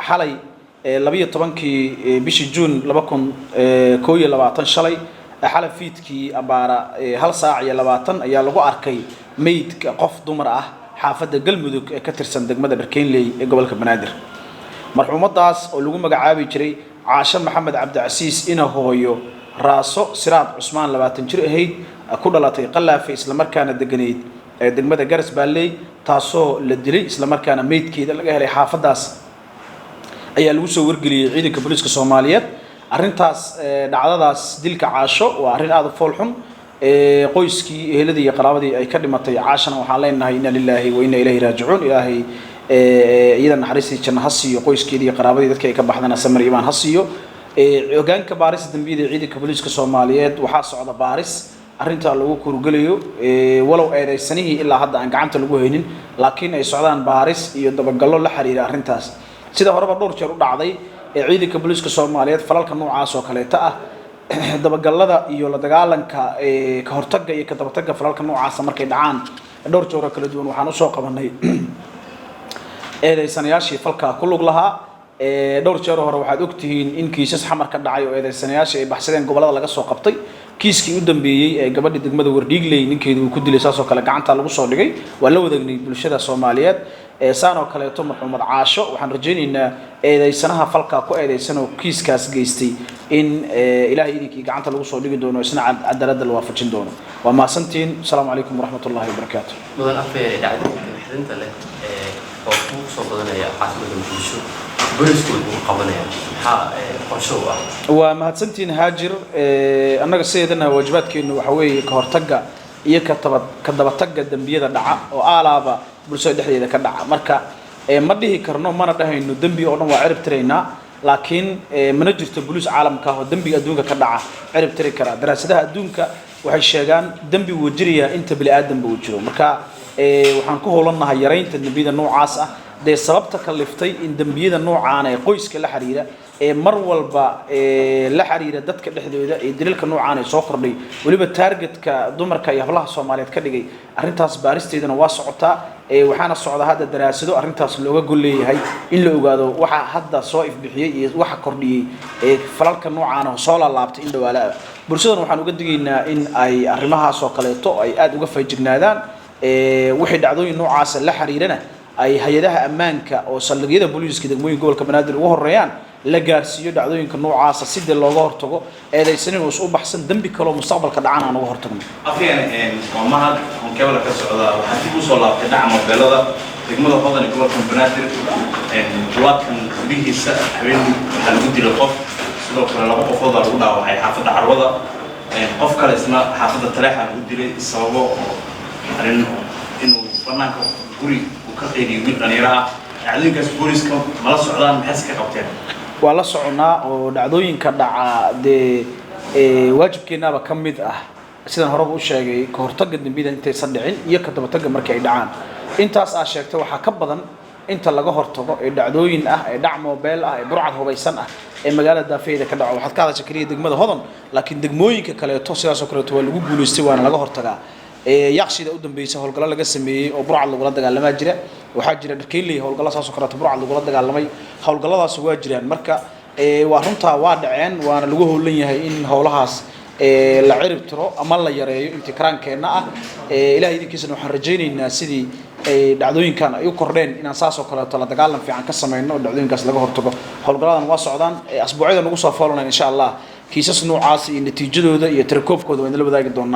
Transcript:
xalay 12kii bishii June 2021 shalay xalay fiidkii abaara 1 saac iyo 20 ayaa lagu arkay meydka qof dumar ah xaafadda Galmudug ee ka tirsan degmada Dharkeenley ee gobolka Banaadir marxuumadaas oo lagu magacaabi jiray Caasha Maxamed Cabdicasiis ina hooyo raaso Siraad Cusmaan 20 jir ahayd ku dhalatay Qalaafe isla markaana deganeed degmada Garas Baalley taasoo la dilay isla markaana meydkeeda laga helay xaafadaas ayaa lagu soo wargeliyay ciidanka booliska Soomaaliyeed arintaas dhacdadaas dilka Caasho waa arin aad u fool xun qoyskii eheladii iyo qaraabadii ay ka dhimatay Caashana waxaan leenahay inna lillahi wa inna ilayhi raaji'uun ilaahay iyada naxariistii janno ha siiyo qoyskeedii iyo qaraabadii dadka ay ka baxdana samir iimaan ha siiyo hogaanka baaris dambiyada ciidanka booliska Soomaaliyeed waxa socda baaris arinta lagu kurgalayo walow eedeysanihii ilaa hadda aan gacanta lagu haynin laakiin ay socdaan baaris iyo dabagallo la xiriira arintaas sida horeba dhowr jeer u dhacday ciidanka booliska Soomaaliyeed falalka noocaas oo kaleeta ah dabagallada iyo la dagaalanka ka hortagga iyo ka dabatagga falalka noocaas markay dhacaan dhowr jeer kala duwan waxaan u soo qabanay eedeysanayaashii falka ku lug lahaa dhowr jeer hore waxaad ogtihiin in kiisas xamar ka dhacay oo eedeysanayaashii ay baxsadeen gobolada laga soo qabtay kiiskii u dambeeyay ee gabadha degmada Wardhiigley ninkeedu uu ku dilay saasoo kale gacanta lagu soo dhigay waa la wadaagnay bulshada Soomaaliyeed saano kaleeto marxuumad Caasho waxaan rajaynaynaa eedeysanaha falka ku eedeysan oo kiiskaas geystay in ilaahay idinkii gacanta lagu soo dhigi doono isna cadaalad la waafajin doono waa maasantiin assalaamu calaykum waraxmatullaahi wabarakaatuh mudan afay dhacdada xidinta leh oo ku soo badanaya xaasimada bulsho booliisku uu qabanaya qorsho ah waa mahadsantiin Haajir annaga sideedana waajibaadkeenu waxa weeye ka hortagga iyo ka dabatagga dambiyada dhaca oo aalaaba bulshada dhexdeeda ka dhaca marka ma dhihi karno mana dhahayno dambi oo dhan waa cirib tiraynaa laakiin mana jirto booliis caalamka oo dambiga adduunka ka dhaca cirib tiri kara daraasadaha adduunka waxay sheegaan dambi uu jiriya inta bili aadam uu jiro marka waxaan ku howlanahay yareynta dambiyada noocaas ah de sababta kaliftay in dambiyada noocaan ay qoyska la xiriira mar walba la xiriira dadka dhexdooda ee dilalka noocaan ay soo kordhay waliba targetka dumarka iyo hablaha Soomaaliyeed ka dhigay arintaas baaristeedana waa socotaa waxaana socda hadda daraasado arintaas looga goleeyahay in la ogaado waxa hadda soo ifbixiyay iyo waxa kordhiyay falalka noocaan oo soo laabtay in dhawaala bulshada waxaan uga digaynaa in ay arrimahaas oo kaleeto ay aad uga feejignaadaan wixii dhacdooyin noocaas la xiriirana ay hay'adaha ammaanka oo saldhigyada booliiska degmooyinka gobolka Banaadir ugu horeeyaan la gaarsiiyo dhacdooyinka noocaas sidii looga hortago eedeysanin oo u baxsan dambi kale oo mustaqbalka dhacana aan uga hortagno afyaan mahad on kebala ka socda waxa dib u soo laabtay dhacmo beelada degmada Hodan ee gobolka Banaadir duwaadkan gudihiisa habeen waxa lagu dilay qof sidoo kale laba qofood lagu dhaawacay xaafadda Carwada qof kale isna xaafadda Taleexa lagu dilay sababo arin inuu banaanka guri ka qeydiyay wiil dhalinyaro ah dhacdooyinkaas booliiska mala socdaan maxay ka qabteen waa la soconaa oo dhacdooyinka dhaca waajibkeenaba ka mid ah sidaan hore u sheegay ka hortagga dambiyada intaysan dhicin iyo ka dabatagga markay dhacaan intaas aa sheegtay waxa ka badan inta laga hortago ee dhacdooyin ah ee dhac mobile ah ee burcad hubaysan ah ee magaalada Daafeeyda ka dhaco waxaad ka hadashay kaliya degmada Hodan laakiin degmooyinka kale sidaas oo kale waa lagu guuleystay waana laga hortagaa yaqshida u dambeysay howlgalo laga sameeyay oo burcad lagu la dagaalama jira waxa jira Dharkeenley howlgalo saas oo kale burcad lagu la dagaalamay howlgaladaas waa jiraan marka waa runta waa dhaceen waana lagu howlan yahay in howlahaas la cirib tiro ama la yareeyo intikraankeenna ah ilaahay idinkiisana waxaan rajaynaynaa sidii dhacdooyinkan ay u kordheen inaan saas oo kale la dagaalan fiican ka sameeyno dhacdooyinkaas laga hortago howlgaladan waa socdaan asbuucyada nagu soo foolanay insha Allah kiisas noocaas iyo natiijadooda iyo tirakoobkooda waan la wadaagi doonaa